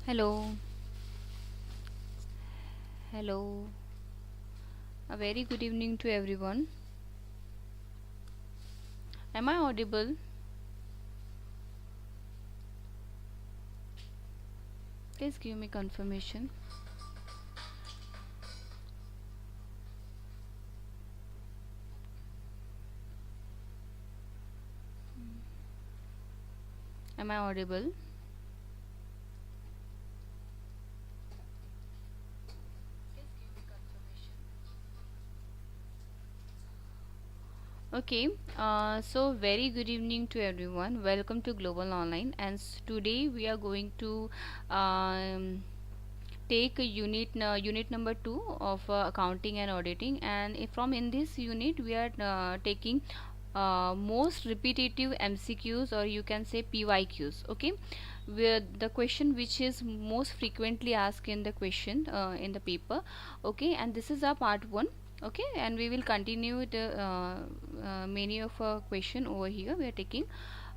Hello, hello. A very good evening to everyone. Am I audible? Please give me confirmation. Am I audible? Okay, so very good evening to everyone. Welcome to Global Online, and today we are going to um, take a unit number 2 of accounting and auditing, and from in this unit we are taking most repetitive MCQs, or you can say PYQs. Okay, where the question which is most frequently asked in the question in the paper. Okay, and this is our part 1. Okay, and we will continue the many of question over here we are taking.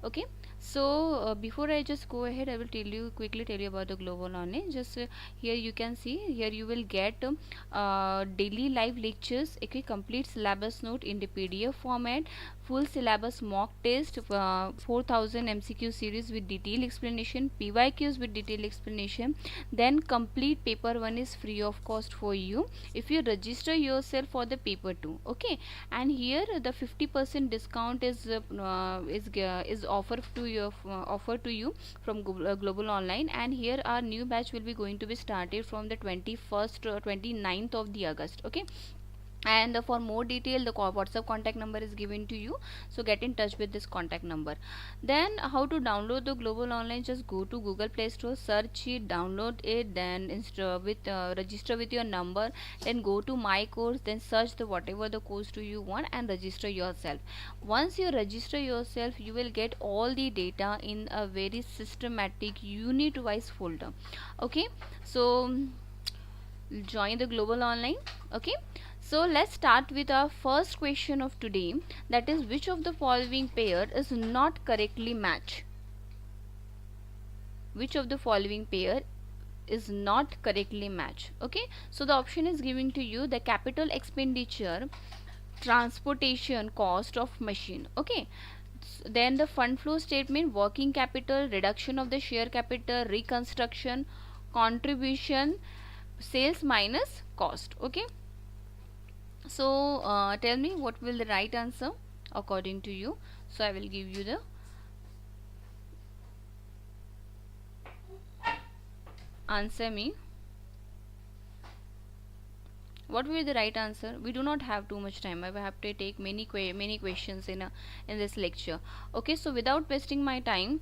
Okay, so before I just go ahead, I will quickly tell you about the global knowledge. Just here you can see, here you will get daily live lectures, okay, complete syllabus note in the PDF format, full syllabus mock test, 4000 MCQ series with detailed explanation, PYQs with detailed explanation. Then complete paper 1 is free of cost for you if you register yourself for the paper 2. Okay, and here the 50% discount is offered to you from Global Online, and here our new batch will be going to be started from the 21st 29th of the August. Okay, and for more detail the WhatsApp contact number is given to you, so get in touch with this contact number. Then how to download the Global Online? Just go to Google Play Store, search it, download it, then register with your number, then go to my course, then search the whatever the course do you want and register yourself. Once you register yourself, you will get all the data in a very systematic unit wise folder. Okay, so join the Global Online. Okay, so let's start with our first question of today, that is, which of the following pair is not correctly matched? Which of the following pair is not correctly matched? Okay, so the option is giving to you: the capital expenditure, transportation cost of machine. Okay, then the fund flow statement, working capital, reduction of the share capital, reconstruction, contribution, sales minus cost. Okay, so tell me what will the right answer according to you. So I will give you the answer. Me, what will be the right answer? We do not have too much time. I will have to take many questions in this lecture. Okay, so without wasting my time,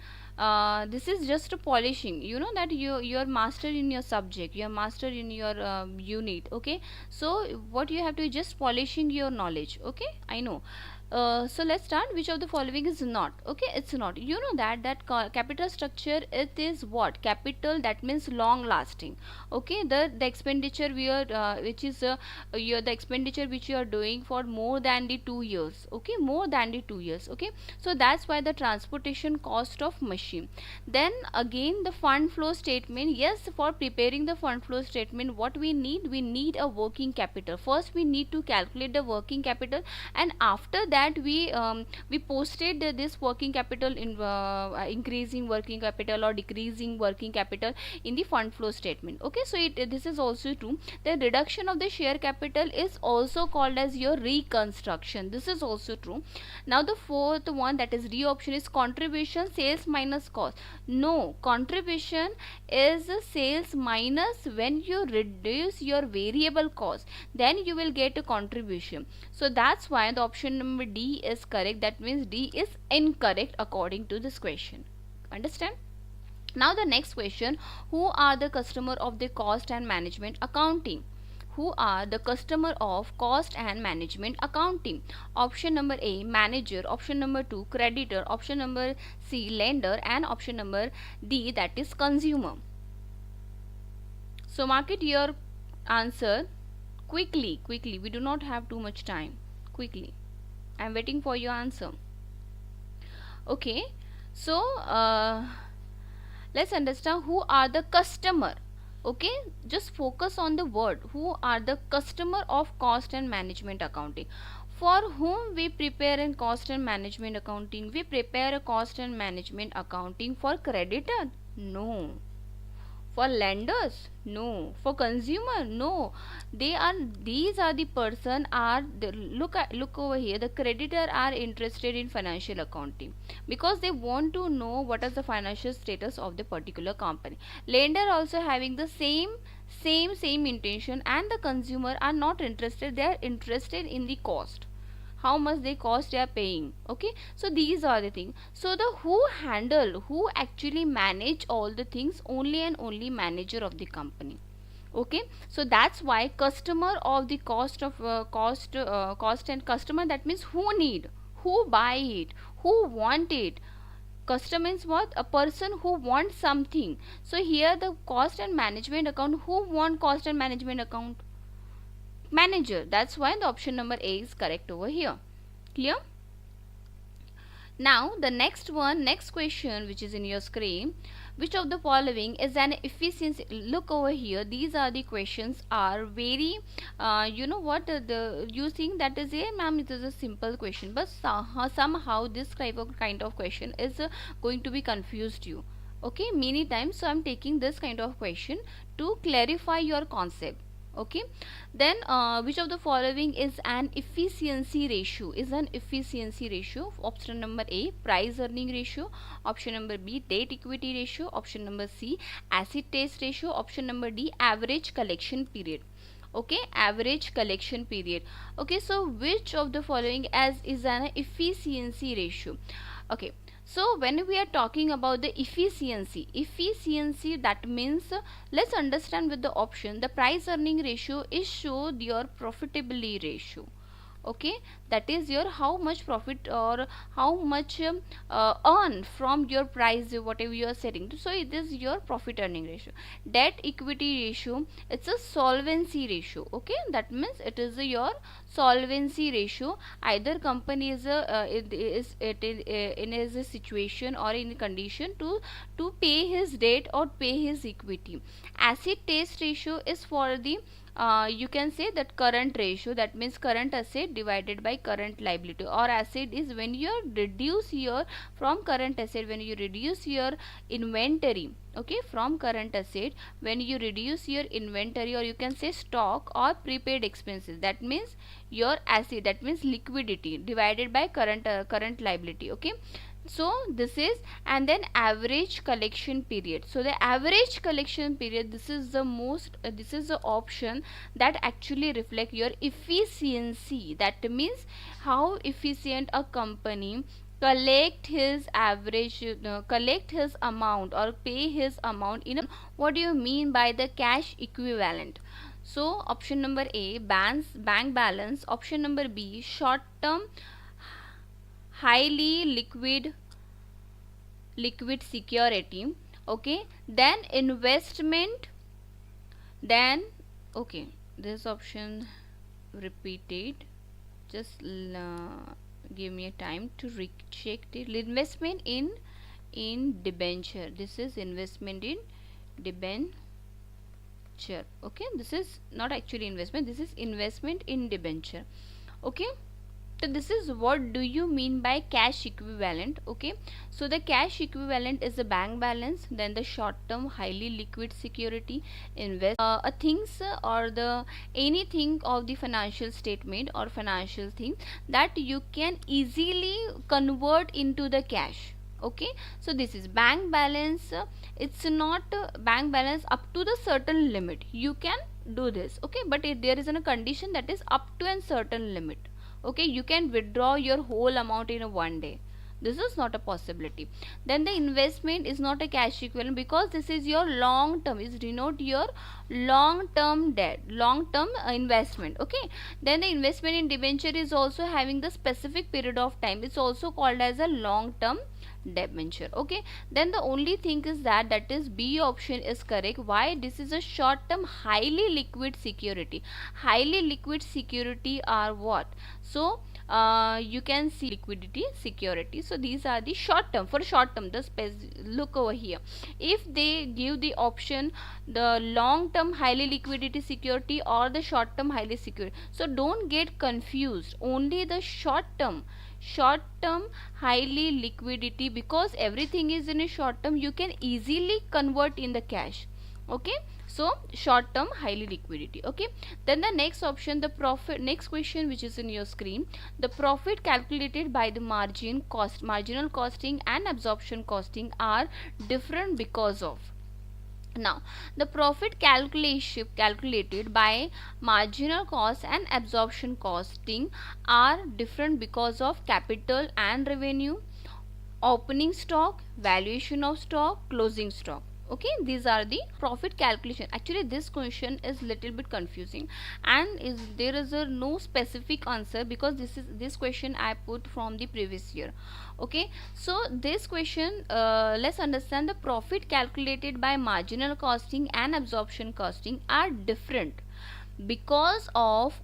this is just a polishing. You know that you are master in your subject, you are master in your unit. Okay, so what you have to is just polishing your knowledge. Okay, I know. So let's start. Which of the following is not? Okay, it's not. You know that capital structure, it is what? Capital, that means long lasting. Okay, the expenditure we are which is the expenditure which you are doing for more than the 2 years. Okay, more than the 2 years. Okay, so that's why the transportation cost of machine. Then again the fund flow statement. Yes, for preparing the fund flow statement, what we need a working capital. First we need to calculate the working capital, and after that we posted this working capital in increasing working capital or decreasing working capital in the fund flow statement. Okay, so this is also true. The reduction of the share capital is also called as your reconstruction. This is also true. Now the fourth one, that is D option, is contribution, sales minus cost. No, contribution is sales minus. When you reduce your variable cost, then you will get a contribution. So that's why the option number D is correct. That means D is incorrect according to this question. Understand? Now the next question: who are the customer of the cost and management accounting? Who are the customer of cost and management accounting? Option number A, manager. Option number 2, creditor. Option number C, lender. And option number D, that is consumer. So mark it your answer quickly. We do not have too much time. Quickly, I am waiting for your answer. Okay, so let's understand who are the customer. Okay, just focus on the word who are the customer of cost and management accounting. For whom we prepare a cost and management accounting? We prepare a cost and management accounting for creditor? No. For lenders? No. For consumer? No. These are the person are the, look over here, the creditor are interested in financial accounting because they want to know what is the financial status of the particular company. Lender also having the same intention, and the consumer are not interested, they are interested in the cost, how much they cost they are paying. Okay, so these are the things. So the who actually manage all the things, only and only manager of the company. Okay, so that's why customer of the cost and customer, that means who need, who buy it, who want it. Customer means what? A person who wants something. So here the cost and management account, who want cost and management account? Manager. That's why the option number A is correct over here. Clear? Now the next question which is in your screen, which of the following is an efficiency? Look over here, these are the questions are very you know what, you think that is a ma'am, it is a simple question, but somehow this kind of question is going to be confused you. Okay, many times. So I'm taking this kind of question to clarify your concept. Okay, then which of the following is an efficiency ratio? Option number A, price earning ratio. Option number B, debt equity ratio. Option number C, acid test ratio. Option number D, average collection period. Okay, average collection period. Okay, so which of the following is an efficiency ratio? Okay, so when we are talking about the efficiency, that means let's understand with the option. The price earning ratio is show your profitability ratio. Okay, that is your how much profit or how much earn from your price, whatever you are setting. So it is your profit earning ratio. Debt equity ratio, it's a solvency ratio. Okay, that means it is your solvency ratio. Either company is in a situation or in a condition to pay his debt or pay his equity. Acid test ratio is for the you can say that current ratio, that means current asset divided by current liability. Or asset is when you reduce your from current asset, when you reduce your inventory. Okay, from current asset when you reduce your inventory, or you can say stock or prepaid expenses, that means your asset, that means liquidity divided by current liability. Okay, so this is, and then average collection period. So the average collection period, this is the most this is the option that actually reflect your efficiency. That means how efficient a company collect his average collect his amount or pay his amount in a, what do you mean by the cash equivalent? So option number A, bank balance. Option number B, short term highly liquid security. Okay, then investment, then okay, this option repeated, just give me a time to recheck the investment in debenture. This is investment in debenture. Okay, this is not actually investment, this is investment in debenture. Okay, so this is what do you mean by cash equivalent. Okay, so the cash equivalent is the bank balance, then the short term highly liquid security, invest things or the anything of the financial statement or financial thing that you can easily convert into the cash. Okay, so this is bank balance. It's not bank balance up to the certain limit you can do this. Okay, but there is a condition that is up to a certain limit. Okay, you can withdraw your whole amount in a one day. This is not a possibility. Then the investment is not a cash equivalent because this is your long term, is denote your long term debt, long term investment. Okay, then the investment in debenture is also having the specific period of time. It's also called as a long term debenture. Okay, then the only thing is that is B option is correct. Why? This is a short term highly liquid security. Highly liquid security are what? So you can see liquidity security. So these are the short term. For short term, look over here, if they give the option the long term highly liquidity security or the short term highly secure, so don't get confused, only the short term highly liquidity, because everything is in a short term, you can easily convert in the cash. Okay, so short term highly liquidity. Okay, then the next option, the profit, next question which is in your screen, the profit calculated by the marginal costing and absorption costing are different because of. Now, the profit calculated by marginal cost and absorption costing are different because of capital and revenue, opening stock, valuation of stock, closing stock. Okay, these are the profit calculation. Actually, this question is little bit confusing, and there is a no specific answer, because this question I put from the previous year. Okay, so this question, let's understand, the profit calculated by marginal costing and absorption costing are different because of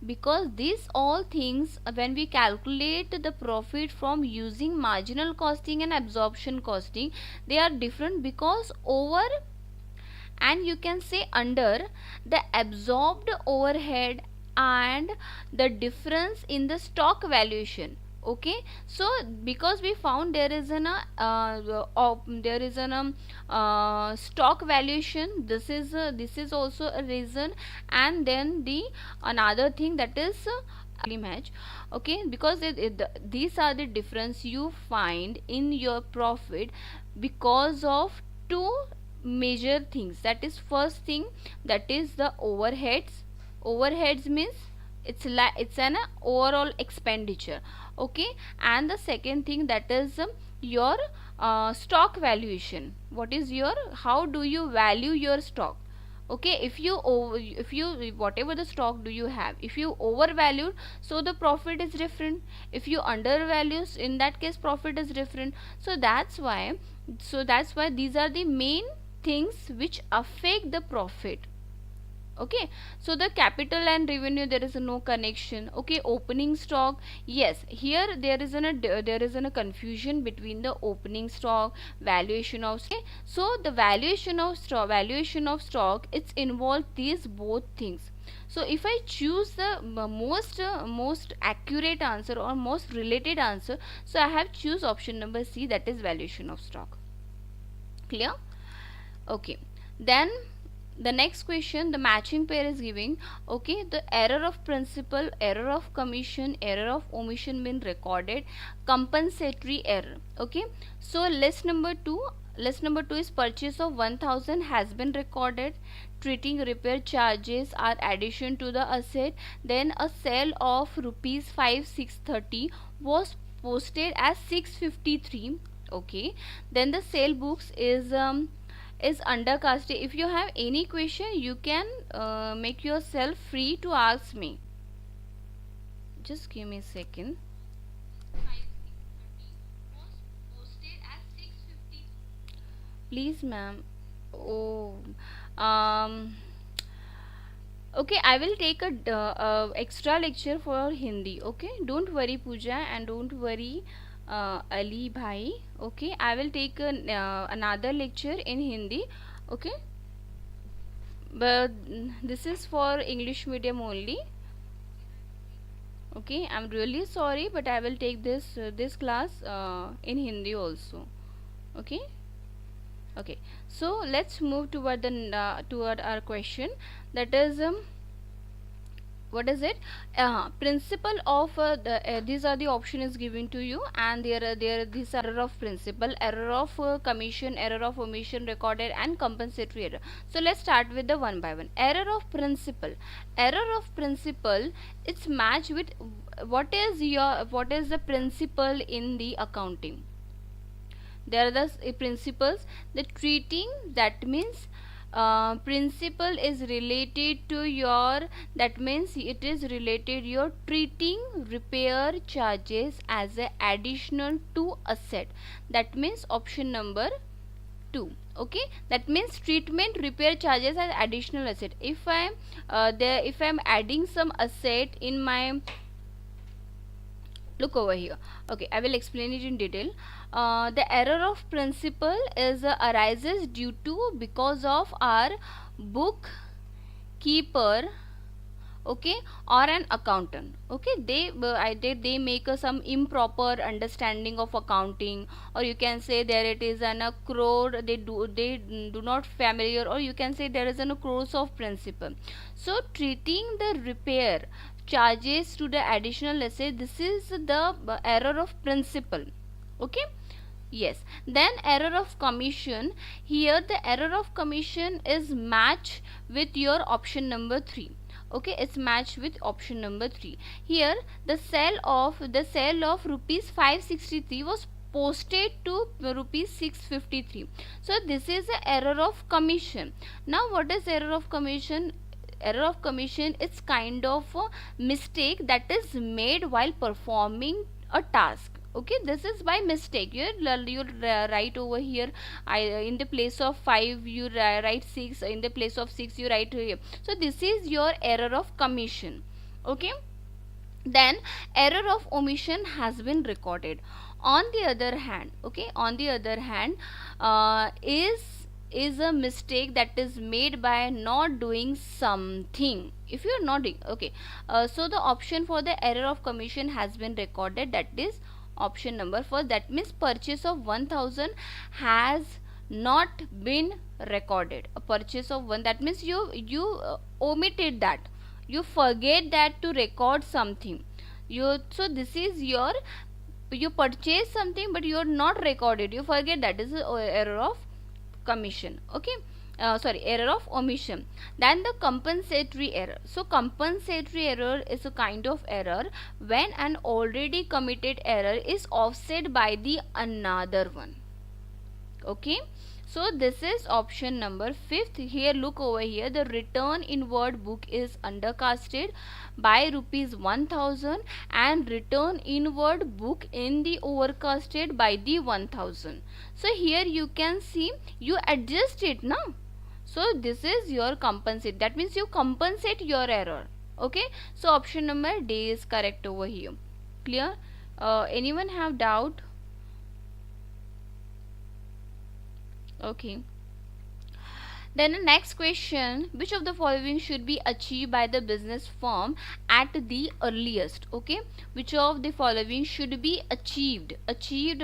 because these all things, when we calculate the profit from using marginal costing and absorption costing, they are different because over, and you can say under, the absorbed overhead and the difference in the stock valuation. Okay, so because we found there is an stock valuation, this is also a reason, and then the another thing, that is match. Okay, because these are the difference you find in your profit because of two major things. That is, first thing, that is the overheads means it's an overall expenditure. Okay, and the second thing, that is your stock valuation. What is your, how do you value your stock? Okay, if you whatever the stock do you have, if you overvalued, so the profit is different. If you undervalues, in that case profit is different. So that's why these are the main things which affect the profit. Okay, so the capital and revenue, there is no connection. Okay, opening stock, yes, here there is a confusion between the opening stock, valuation of stock. Okay, so the valuation of stock, it's involved these both things. So if I choose the most accurate answer or most related answer, so I have choose option number C, that is valuation of stock. Clear? Okay, then the next question, the matching pair is giving. Okay, the error of principal, error of commission, error of omission been recorded, compensatory error. Okay, so list number 2 is purchase of 1000 has been recorded, treating repair charges are addition to the asset, then a sale of rupees 5630 was posted as 653. Okay, then the sale books is undercasted. If you have any question, you can make yourself free to ask me. Just give me a second. Please, ma'am. Oh, okay, I will take a extra lecture for Hindi. Okay, don't worry, Pooja, and don't worry, Ali bhai. Okay, I will take another lecture in Hindi. Okay, but this is for English medium only. Okay, I'm really sorry, but I will take this class in Hindi also. Okay. Okay, so let's move toward our question, that is what is it, principle of these are the option is given to you, and these are error of principle, error of commission, error of omission recorded, and compensatory error. So let's start with the one by one. Error of principle, it's matched with what is the principle in the accounting. There are the principles, the treating, that means principle is related to your, that means it is related your treating repair charges as a additional to asset, that means option number 2. Okay, that means treatment repair charges as additional asset. If I am adding some asset in my Look over here. Okay, I will explain it in detail. The error of principle is arises due to because of our bookkeeper, okay, or an accountant. Okay, they make some improper understanding of accounting, or you can say there it is an a crore, they do not familiar, or you can say there is an a crores of principle. So treating the repair charges to the additional, let's say this is the error of principle. Okay. Yes, then error of commission. Here the error of commission is matched with your option number 3. Okay, it's matched with option number 3. Here the sale of rupees 563 was posted to rupees 653. So this is the error of commission. Now what is error of commission? Error of commission is kind of a mistake that is made while performing a task. Okay, this is by mistake. You write over here, in the place of 5 you write 6, in the place of 6 you write here. So this is your error of commission. Okay, then error of omission has been recorded. On the other hand, okay, on the other hand, is a mistake that is made by not doing something. If you are not doing, okay, so the option for the error of commission has been recorded, that is option number 4. That means purchase of 1000 has not been recorded. A purchase of 1, that means you omitted that, you forget that to record something. So this is your, you purchase something but you are not recorded, you forget that. This is error of commission. Okay, sorry, error of omission. Then the compensatory error. So compensatory error is a kind of error when an already committed error is offset by the another one. Okay, so this is option number 5th. Here look over here, the return inward book is undercasted by rupees 1000 and return inward book in the overcasted by the 1000. So here you can see you adjust it now. So this is your compensate, that means you compensate your error. Okay, so option number D is correct over here. Clear? Anyone have doubt? Okay, then the next question, which of the following should be achieved by the business firm at the earliest? Okay, which of the following should be achieved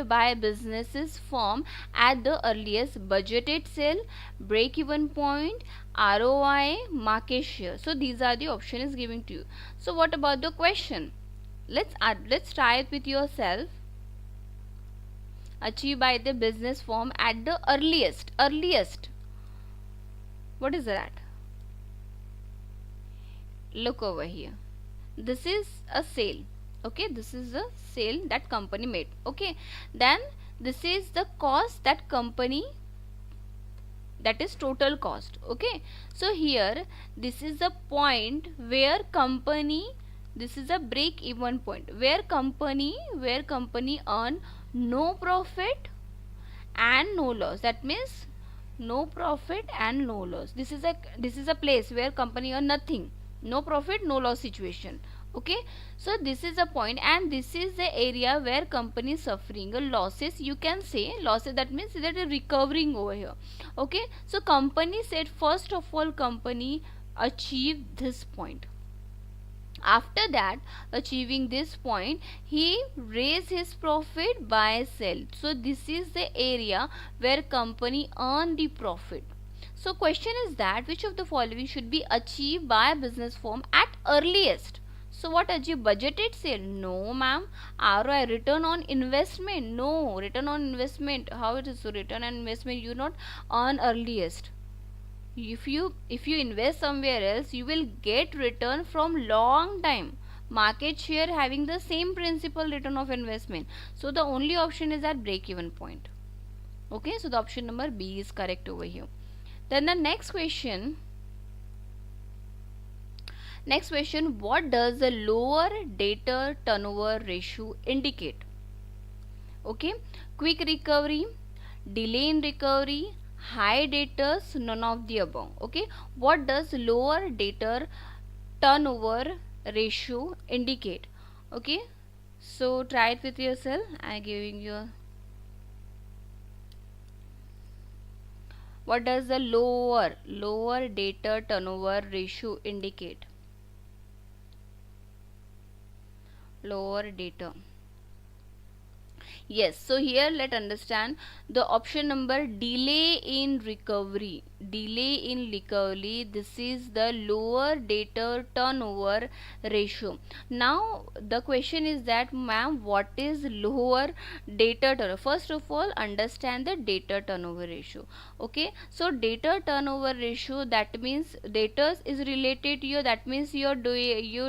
by businesses firm at the earliest? Budgeted sale, break even point, ROI, market share. So these are the options given to you. So what about the question? Let's try it with yourself. Achieved by the business firm at the earliest. What is that? Look over here. This is a sale. Okay, this is a sale that company made. Okay, then this is the cost that company, that is total cost. Okay, so here this is the point where company, this is a break even point where company earn no profit and no loss. That means no profit and no loss. This is a place where company earn nothing, no profit no loss situation. Okay, so this is a point, and this is the area where company is suffering losses. You can say losses, that means that is recovering over here. Okay, so company said first of all company achieved this point. After that, achieving this point, he raised his profit by sale. So this is the area where company earn the profit. So question is that which of the following should be achieved by a business firm at earliest? So what achieve? Budgeted sale? No ma'am. ROI, return on investment? No. Return on investment, how it is? So return on investment you not earn earliest. If you invest somewhere else, you will get return from long time. Market share having the same principle, return of investment. So the only option is at break even point. Okay, so the option number B is correct over here. Then the next question, what does the lower debtor turnover ratio indicate? Okay, quick recovery, delay in recovery, high debtors, none of the above. Okay, what does lower debtor turnover ratio indicate? Okay, So try it with yourself. I'm giving you. What does the lower data turnover ratio indicate? Lower data. Yes, so here let understand the option number delay in recovery. Delay in recovery, this is the lower data turnover ratio. Now the question is that, ma'am, what is lower data turnover? First of all, understand the data turnover ratio. Okay, so data turnover ratio, that means data is related to you, that means you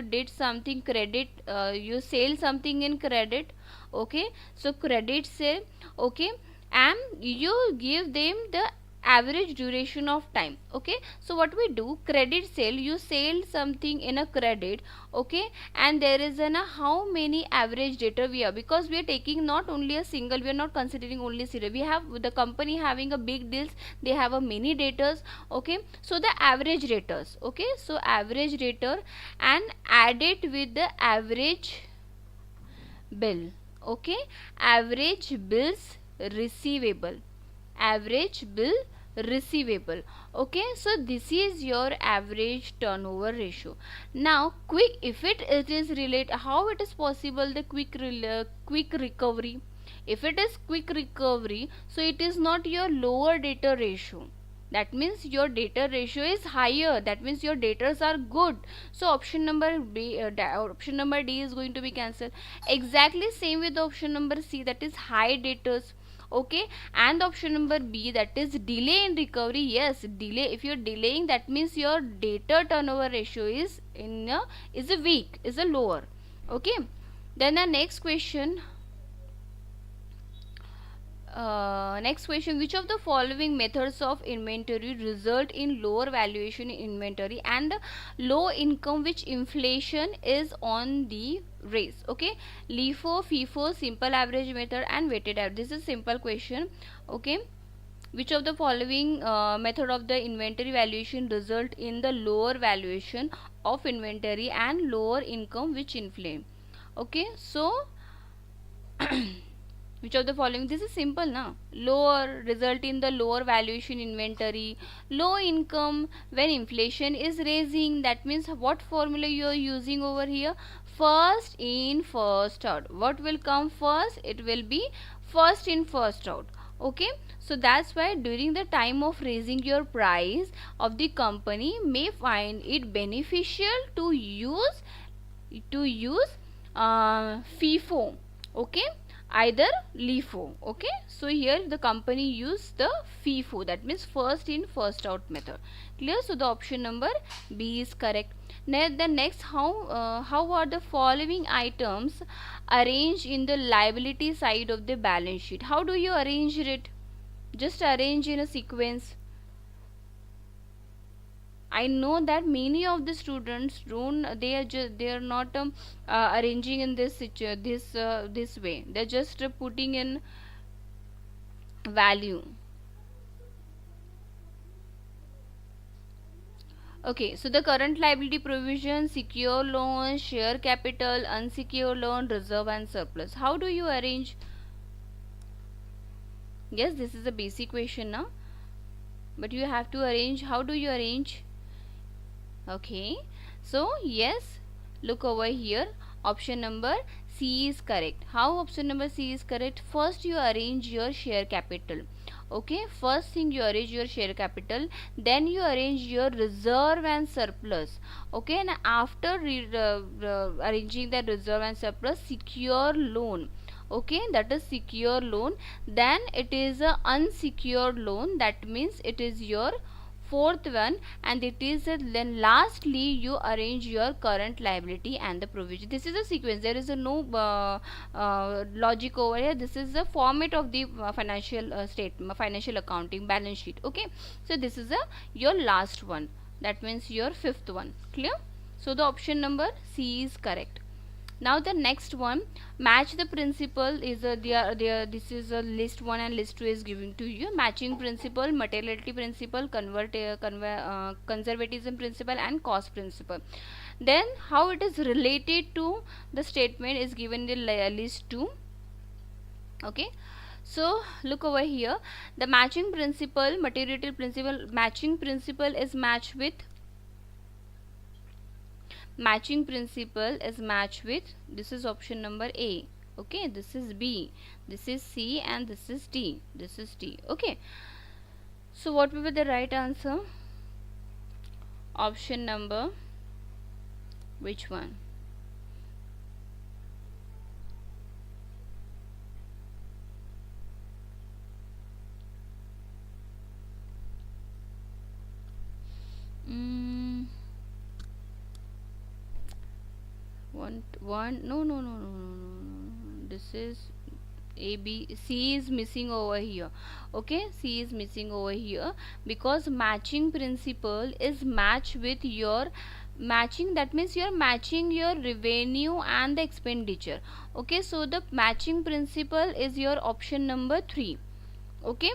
did something credit, you sell something in credit. Okay, so credit sale. Okay, and you give them the average duration of time. Okay, so what we do, credit sale, you sell something in a credit. Okay, and there is a how many average data we have, because we are taking not only a single, we are not considering only serial, we have the company having a big deals, they have a many datas. Okay, so the average datas. Okay, so average data and add it with the average bill. Okay, average bills receivable, average bill receivable. Okay, so this is your average turnover ratio. Now quick, if it is related, how it is possible the quick recovery? If it is quick recovery, so it is not your lower data ratio, that means your data ratio is higher, that means your datas are good. So option number B, option number D is going to be cancelled. Exactly same with the option number C, that is high datas. Okay, and option number B, that is delay in recovery. Yes, delay, if you're delaying, that means your data turnover ratio is is a weak, is a lower. Okay, then the next question. Next question, which of the following methods of inventory result in lower valuation in inventory and low income which inflation is on the rise? Okay, LIFO, FIFO, simple average method and weighted average. This is simple question. Okay, which of the following method of the inventory valuation result in the lower valuation of inventory and lower income which inflate? Okay, so which of the following, this is simple now, lower result in the lower valuation inventory, low income when inflation is raising, that means what formula you are using over here, first in first out. What will come first? It will be first in first out. Okay, so that's why during the time of raising your price of the company may find it beneficial to use FIFO. Okay, either LIFO. Okay, so here the company use the FIFO, that means first in first out method. Clear? So the option number B is correct. Now the next, how are the following items arranged in the liability side of the balance sheet? How do you arrange it? Just arrange in a sequence. I know that many of the students don't, they are not arranging in this way. They're just putting in value. Okay, so the current liability provision, secure loan, share capital, unsecured loan, reserve and surplus. How do you arrange? Yes, this is a basic question now, but you have to arrange. How do you arrange? Okay, so yes, look over here, option number C is correct. How option number C is correct? First you arrange your share capital. Okay, first thing you arrange your share capital, then you arrange your reserve and surplus. Okay, and after arranging that reserve and surplus, secure loan. Okay, that is secure loan. Then it is a unsecured loan, that means it is your fourth one, and it is then lastly you arrange your current liability and the provision. This is a sequence, there is a no logic over here. This is the format of the financial statement, financial accounting balance sheet. Okay, so this is your last one, that means your fifth one. Clear? So the option number C is correct. Now the next one, match the principle, is this is a list 1 and list 2 is given to you. Matching principle, materiality principle, conservatism principle and cost principle. Then how it is related to the statement is given in the list 2. Okay, so look over here, the matching principle, materiality principle, matching principle is matched with this is option number A. Okay, this is B, this is C, and this is D. Okay, so what will be the right answer? Option number which one? No. This is A, B, C is missing over here. Okay, C is missing over here because matching principle is match with your matching, that means you are matching your revenue and the expenditure. Okay, so the matching principle is your option number 3. Okay,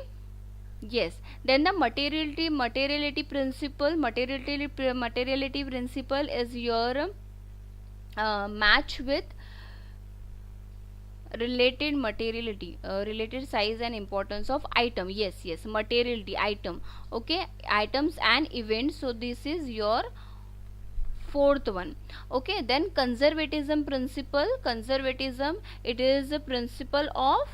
yes. Then the materiality principle is your match with related materiality, related size and importance of item. Yes, materiality, item. Okay, items and events. So this is your 4th one. Okay, then conservatism principle. Conservatism, it is a principle of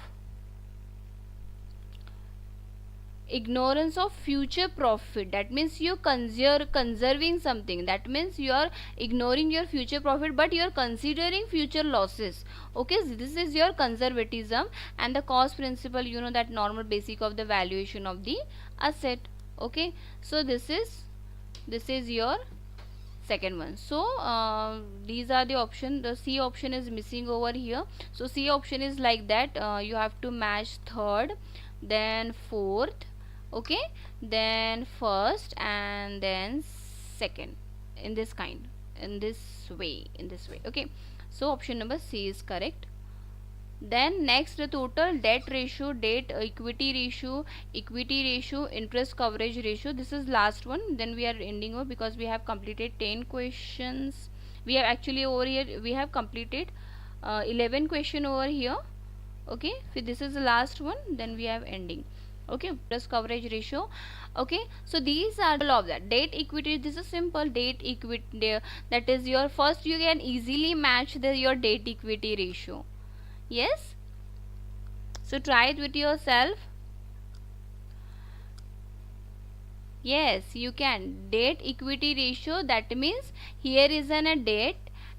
ignorance of future profit. That means you conserving something, that means you are ignoring your future profit but you are considering future losses. Okay, so this is your conservatism. And the cost principle, you know that normal basic of the valuation of the asset. Okay, so this is your second one. So these are the option. The C option is missing over here, so C option is like that. You have to match 3rd, then 4th, okay, then 1st, and then 2nd, in this way. Okay, so option number C is correct. Then next, the total debt ratio, debt equity ratio, interest coverage ratio. This is last one. Then we are ending over because we have completed 10 questions. We have actually over here we have completed 11 question over here. Okay, so this is the last one. Then we have ending. Okay, interest coverage ratio. Okay, so these are all of that. Debt equity, this is simple. Debt equity, that is your first, you can easily match your debt equity ratio. Yes, so try it with yourself. Yes, you can. Debt equity ratio, that means here is a debt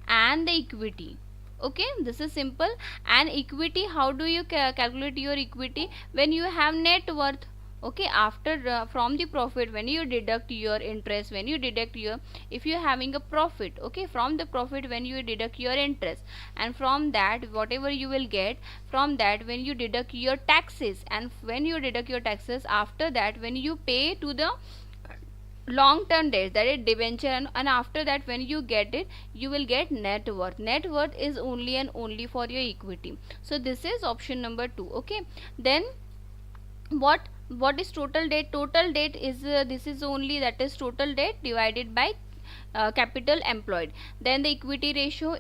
and the equity. Okay, this is simple. And equity, how do you calculate your equity? When you have net worth. Okay, after from the profit, when you deduct your interest, when you deduct your, if you are having a profit, okay, from the profit when you deduct your interest, and from that whatever you will get, from that when you deduct your taxes, and when you deduct your taxes, after that when you pay to the long term debts, that is debenture, and after that when you get it, you will get net worth. Net worth is only and only for your equity. So this is option number 2. Okay, then what is total debt? Total debt is this is only, that is total debt divided by capital employed. Then the equity ratio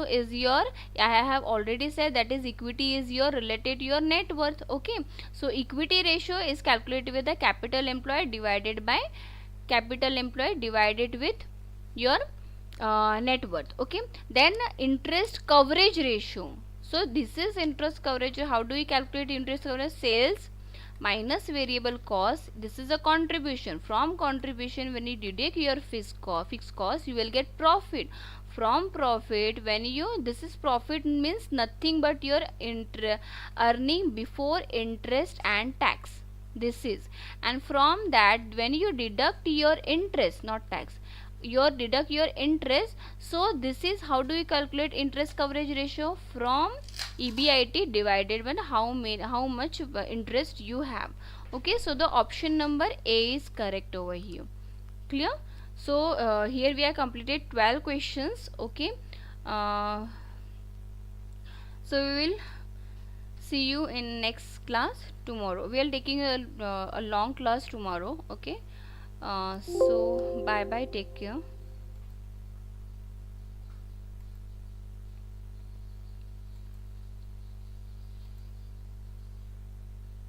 is your, I have already said, that is equity is your related to your net worth. Okay, so equity ratio is calculated with the capital employed divided by with your net worth. Okay, then interest coverage ratio. So this is interest coverage. How do we calculate interest coverage? Sales minus variable cost. This is a contribution. From contribution, when you deduct your fixed cost, you will get profit. From profit, when you, this is profit means nothing but your earning before interest and tax. This is, and from that when you deduct your interest, not tax, you deduct your interest. So this is how do you calculate interest coverage ratio? From EBIT divided by how much interest you have. Okay, so the option number A is correct over here. Clear? So here we have completed 12 questions. Okay, so we will see you in next class tomorrow. We are taking a long class tomorrow. Okay, so bye bye, take care.